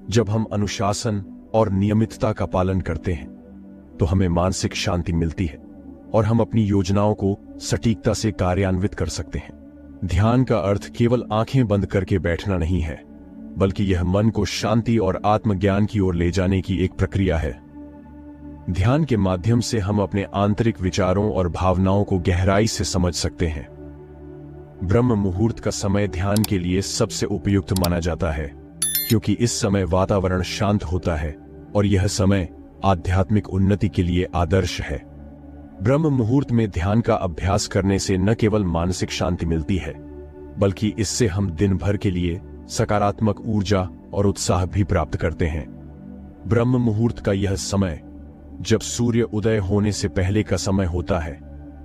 जब हम अनुशासन और नियमितता का पालन करते हैं तो हमें मानसिक शांति मिलती है और हम अपनी योजनाओं को सटीकता से कार्यान्वित कर सकते हैं। ध्यान का अर्थ केवल आंखें बंद करके बैठना नहीं है, बल्कि यह मन को शांति और आत्मज्ञान की ओर ले जाने की एक प्रक्रिया है। ध्यान के माध्यम से हम अपने आंतरिक विचारों और भावनाओं को गहराई से समझ सकते हैं। ब्रह्म मुहूर्त का समय ध्यान के लिए सबसे उपयुक्त माना जाता है, क्योंकि इस समय वातावरण शांत होता है और यह समय आध्यात्मिक उन्नति के लिए आदर्श है। ब्रह्म मुहूर्त में ध्यान का अभ्यास करने से न केवल मानसिक शांति मिलती है, बल्कि इससे हम दिन भर के लिए सकारात्मक ऊर्जा और उत्साह भी प्राप्त करते हैं। ब्रह्म मुहूर्त का यह समय, जब सूर्य उदय होने से पहले का समय होता है,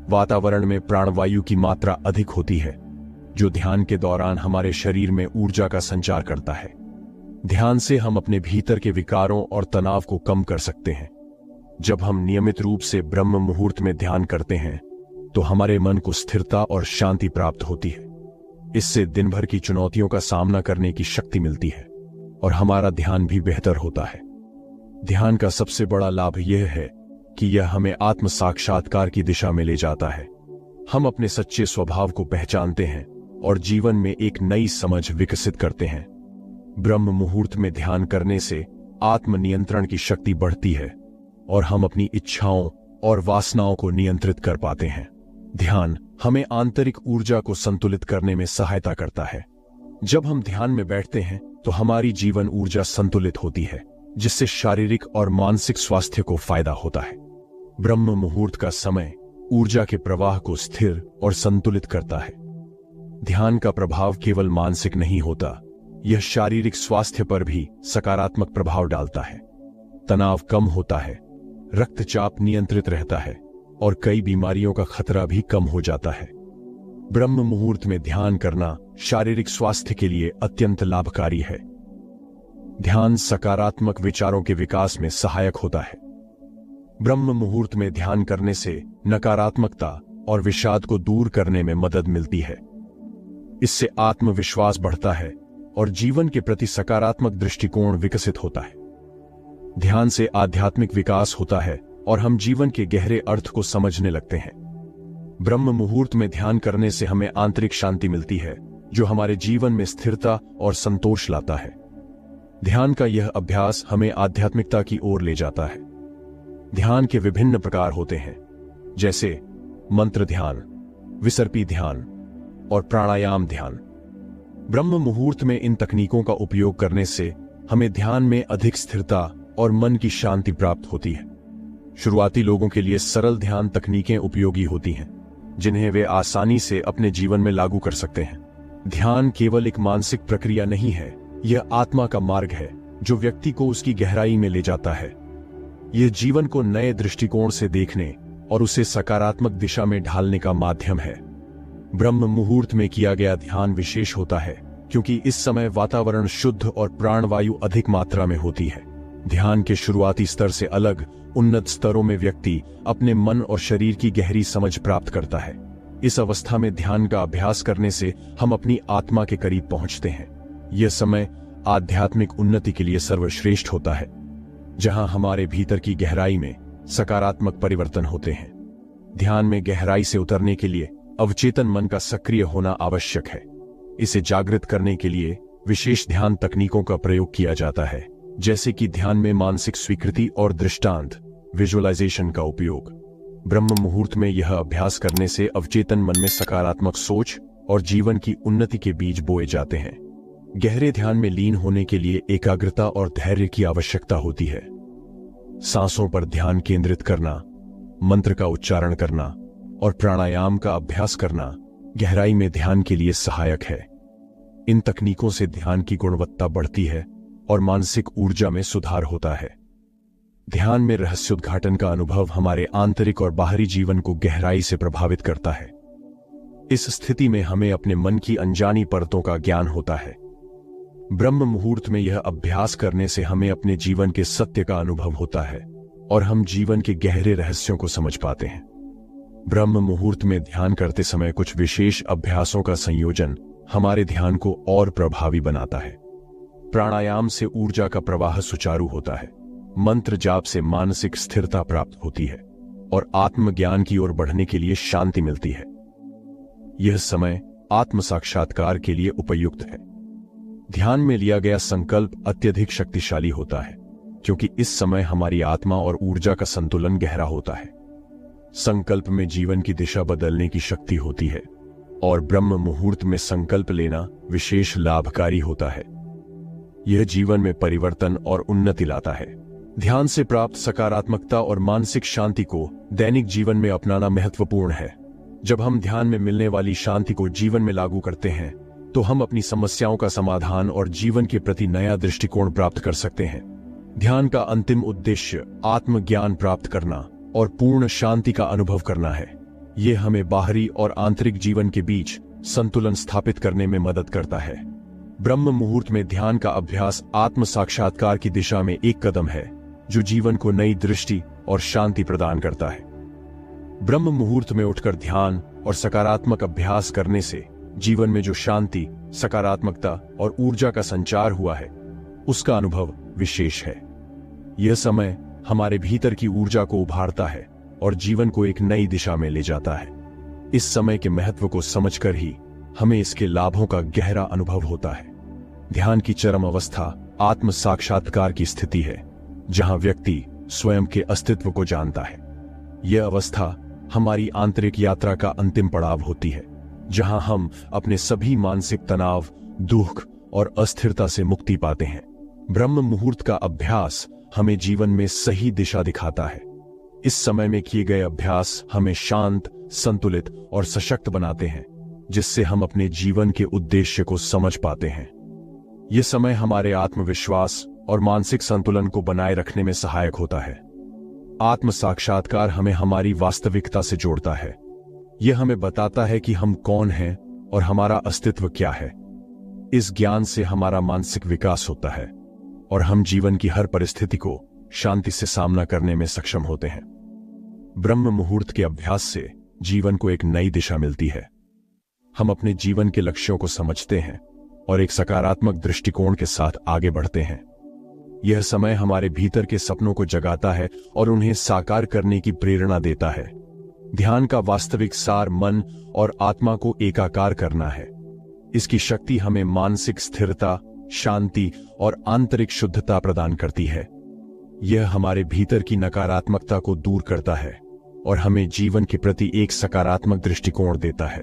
वातावरण में प्राणवायु की मात्रा अधिक होती है, जो ध्यान के दौरान हमारे शरीर में ऊर्जा का संचार करता है। ध्यान से हम अपने भीतर के विकारों और तनाव को कम कर सकते हैं। जब हम नियमित रूप से ब्रह्म मुहूर्त में ध्यान करते हैं, तो हमारे मन को स्थिरता और शांति प्राप्त होती है। इससे दिन भर की चुनौतियों का सामना करने की शक्ति मिलती है और हमारा ध्यान भी बेहतर होता है। ध्यान का सबसे बड़ा लाभ यह है कि यह हमें आत्म साक्षात्कार की दिशा में ले जाता है। हम अपने सच्चे स्वभाव को पहचानते हैं और जीवन में एक नई समझ विकसित करते हैं। ब्रह्म मुहूर्त में ध्यान करने से आत्मनियंत्रण की शक्ति बढ़ती है और हम अपनी इच्छाओं और वासनाओं को नियंत्रित कर पाते हैं। ध्यान हमें आंतरिक ऊर्जा को संतुलित करने में सहायता करता है। जब हम ध्यान में बैठते हैं, तो हमारी जीवन ऊर्जा संतुलित होती है, जिससे शारीरिक और मानसिक स्वास्थ्य को फायदा होता है। ब्रह्म मुहूर्त का समय ऊर्जा के प्रवाह को स्थिर और संतुलित करता है। ध्यान का प्रभाव केवल मानसिक नहीं होता, यह शारीरिक स्वास्थ्य पर भी सकारात्मक प्रभाव डालता है। तनाव कम होता है, रक्तचाप नियंत्रित रहता है और कई बीमारियों का खतरा भी कम हो जाता है। ब्रह्म मुहूर्त में ध्यान करना शारीरिक स्वास्थ्य के लिए अत्यंत लाभकारी है। ध्यान सकारात्मक विचारों के विकास में सहायक होता है। ब्रह्म मुहूर्त में ध्यान करने से नकारात्मकता और विषाद को दूर करने में मदद मिलती है। इससे आत्मविश्वास बढ़ता है और जीवन के प्रति सकारात्मक दृष्टिकोण विकसित होता है। ध्यान से आध्यात्मिक विकास होता है और हम जीवन के गहरे अर्थ को समझने लगते हैं। ब्रह्म मुहूर्त में ध्यान करने से हमें आंतरिक शांति मिलती है, जो हमारे जीवन में स्थिरता और संतोष लाता है। ध्यान का यह अभ्यास हमें आध्यात्मिकता की ओर ले जाता है। ध्यान के विभिन्न प्रकार होते हैं, जैसे मंत्र ध्यान, विसर्पी ध्यान और प्राणायाम ध्यान। ब्रह्म मुहूर्त में इन तकनीकों का उपयोग करने से हमें ध्यान में अधिक स्थिरता और मन की शांति प्राप्त होती है। शुरुआती लोगों के लिए सरल ध्यान तकनीकें उपयोगी होती हैं, जिन्हें वे आसानी से अपने जीवन में लागू कर सकते हैं। ध्यान केवल एक मानसिक प्रक्रिया नहीं है, यह आत्मा का मार्ग है जो व्यक्ति को उसकी गहराई में ले जाता है। यह जीवन को नए दृष्टिकोण से देखने और उसे सकारात्मक दिशा में ढालने का माध्यम है। ब्रह्म मुहूर्त में किया गया ध्यान विशेष होता है, क्योंकि इस समय वातावरण शुद्ध और प्राणवायु अधिक मात्रा में होती है। ध्यान के शुरुआती स्तर से अलग उन्नत स्तरों में व्यक्ति अपने मन और शरीर की गहरी समझ प्राप्त करता है। इस अवस्था में ध्यान का अभ्यास करने से हम अपनी आत्मा के करीब पहुंचते हैं। यह समय आध्यात्मिक उन्नति के लिए सर्वश्रेष्ठ होता है, जहां हमारे भीतर की गहराई में सकारात्मक परिवर्तन होते हैं। ध्यान में गहराई से उतरने के लिए अवचेतन मन का सक्रिय होना आवश्यक है। इसे जागृत करने के लिए विशेष ध्यान तकनीकों का प्रयोग किया जाता है, जैसे कि ध्यान में मानसिक स्वीकृति और दृष्टांत विजुअलाइजेशन का उपयोग। ब्रह्म मुहूर्त में यह अभ्यास करने से अवचेतन मन में सकारात्मक सोच और जीवन की उन्नति के बीज बोए जाते हैं। गहरे ध्यान में लीन होने के लिए एकाग्रता और धैर्य की आवश्यकता होती है। सांसों पर ध्यान केंद्रित करना, मंत्र का उच्चारण करना और प्राणायाम का अभ्यास करना गहराई में ध्यान के लिए सहायक है। इन तकनीकों से ध्यान की गुणवत्ता बढ़ती है और मानसिक ऊर्जा में सुधार होता है। ध्यान में रहस्योद्घाटन का अनुभव हमारे आंतरिक और बाहरी जीवन को गहराई से प्रभावित करता है। इस स्थिति में हमें अपने मन की अनजानी परतों का ज्ञान होता है। ब्रह्म मुहूर्त में यह अभ्यास करने से हमें अपने जीवन के सत्य का अनुभव होता है और हम जीवन के गहरे रहस्यों को समझ पाते हैं। ब्रह्म मुहूर्त में ध्यान करते समय कुछ विशेष अभ्यासों का संयोजन हमारे ध्यान को और प्रभावी बनाता है। प्राणायाम से ऊर्जा का प्रवाह सुचारू होता है, मंत्र जाप से मानसिक स्थिरता प्राप्त होती है और आत्मज्ञान की ओर बढ़ने के लिए शांति मिलती है। यह समय आत्म साक्षात्कार के लिए उपयुक्त है। ध्यान में लिया गया संकल्प अत्यधिक शक्तिशाली होता है, क्योंकि इस समय हमारी आत्मा और ऊर्जा का संतुलन गहरा होता है। संकल्प में जीवन की दिशा बदलने की शक्ति होती है और ब्रह्म मुहूर्त में संकल्प लेना विशेष लाभकारी होता है। यह जीवन में परिवर्तन और उन्नति लाता है। ध्यान से प्राप्त सकारात्मकता और मानसिक शांति को दैनिक जीवन में अपनाना महत्वपूर्ण है। जब हम ध्यान में मिलने वाली शांति को जीवन में लागू करते हैं, तो हम अपनी समस्याओं का समाधान और जीवन के प्रति नया दृष्टिकोण प्राप्त कर सकते हैं। ध्यान का अंतिम उद्देश्य आत्मज्ञान प्राप्त करना और पूर्ण शांति का अनुभव करना है। यह हमें बाहरी और आंतरिक जीवन के बीच संतुलन स्थापित करने में मदद करता है। ब्रह्म मुहूर्त में ध्यान का अभ्यास आत्म साक्षात्कार की दिशा में एक कदम है, जो जीवन को नई दृष्टि और शांति प्रदान करता है। ब्रह्म मुहूर्त में उठकर ध्यान और सकारात्मक अभ्यास करने से जीवन में जो शांति, सकारात्मकता और ऊर्जा का संचार हुआ है, उसका अनुभव विशेष है। यह समय हमारे भीतर की ऊर्जा को उभारता है और जीवन को एक नई दिशा में ले जाता है। इस समय के महत्व को समझकर ही हमें इसके लाभों का गहरा अनुभव होता है। ध्यान की चरम अवस्था आत्म साक्षात्कार की स्थिति है, जहां व्यक्ति स्वयं के अस्तित्व को जानता है। यह अवस्था हमारी आंतरिक यात्रा का अंतिम पड़ाव होती है, जहां हम अपने सभी मानसिक तनाव, दुख और अस्थिरता से मुक्ति पाते हैं। ब्रह्म मुहूर्त का अभ्यास हमें जीवन में सही दिशा दिखाता है। इस समय में किए गए अभ्यास हमें शांत, संतुलित और सशक्त बनाते हैं, जिससे हम अपने जीवन के उद्देश्य को समझ पाते हैं। यह समय हमारे आत्मविश्वास और मानसिक संतुलन को बनाए रखने में सहायक होता है। आत्म साक्षात्कार हमें हमारी वास्तविकता से जोड़ता है। यह हमें बताता है कि हम कौन हैं और हमारा अस्तित्व क्या है। इस ज्ञान से हमारा मानसिक विकास होता है और हम जीवन की हर परिस्थिति को शांति से सामना करने में सक्षम होते हैं। ब्रह्म मुहूर्त के अभ्यास से जीवन को एक नई दिशा मिलती है। हम अपने जीवन के लक्ष्यों को समझते हैं और एक सकारात्मक दृष्टिकोण के साथ आगे बढ़ते हैं। यह समय हमारे भीतर के सपनों को जगाता है और उन्हें साकार करने की प्रेरणा देता है। ध्यान का वास्तविक सार मन और आत्मा को एकाकार करना है। इसकी शक्ति हमें मानसिक स्थिरता, शांति और आंतरिक शुद्धता प्रदान करती है। यह हमारे भीतर की नकारात्मकता को दूर करता है और हमें जीवन के प्रति एक सकारात्मक दृष्टिकोण देता है।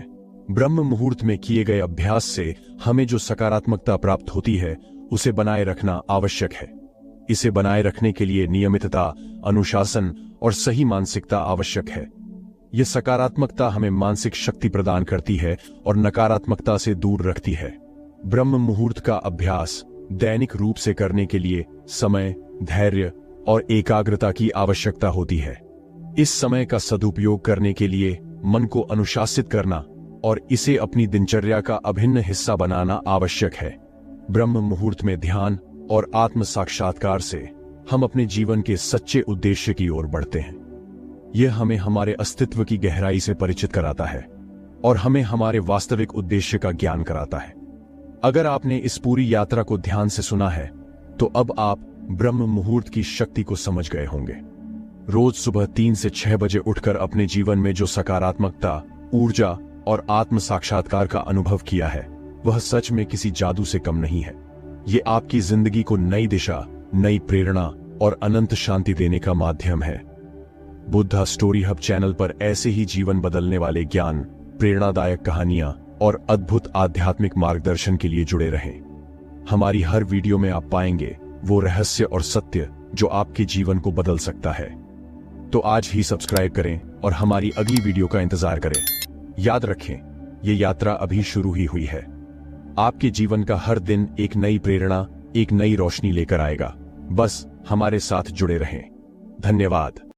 ब्रह्म मुहूर्त में किए गए अभ्यास से हमें जो सकारात्मकता प्राप्त होती है, उसे बनाए रखना आवश्यक है। इसे बनाए रखने के लिए नियमितता, अनुशासन और सही मानसिकता आवश्यक है। यह सकारात्मकता हमें मानसिक शक्ति प्रदान करती है और नकारात्मकता से दूर रखती है। ब्रह्म मुहूर्त का अभ्यास दैनिक रूप से करने के लिए समय, धैर्य और एकाग्रता की आवश्यकता होती है। इस समय का सदुपयोग करने के लिए मन को अनुशासित करना और इसे अपनी दिनचर्या का अभिन्न हिस्सा बनाना आवश्यक है। ब्रह्म मुहूर्त में ध्यान और आत्म साक्षात्कार से हम अपने जीवन के सच्चे उद्देश्य की ओर बढ़ते हैं। यह हमें हमारे अस्तित्व की गहराई से परिचित कराता है और हमें हमारे वास्तविक उद्देश्य का ज्ञान कराता है। अगर आपने इस पूरी यात्रा को ध्यान से सुना है, तो अब आप ब्रह्म मुहूर्त की शक्ति को समझ गए होंगे। रोज सुबह 3 से 6 बजे उठकर अपने जीवन में जो सकारात्मकता, ऊर्जा और आत्म साक्षात्कार का अनुभव किया है, वह सच में किसी जादू से कम नहीं है। ये आपकी जिंदगी को नई दिशा, नई प्रेरणा और अनंत शांति देने का माध्यम है। बुद्धा स्टोरी हब चैनल पर ऐसे ही जीवन बदलने वाले ज्ञान, प्रेरणादायक कहानियां और अद्भुत आध्यात्मिक मार्गदर्शन के लिए जुड़े रहें। हमारी हर वीडियो में आप पाएंगे वो रहस्य और सत्य जो आपके जीवन को बदल सकता है। तो आज ही सब्सक्राइब करें और हमारी अगली वीडियो का इंतजार करें। याद रखें, ये यात्रा अभी शुरू ही हुई है। आपके जीवन का हर दिन एक नई प्रेरणा, एक नई रोशनी लेकर आएगा। बस हमारे साथ जुड़े रहें। धन्यवाद।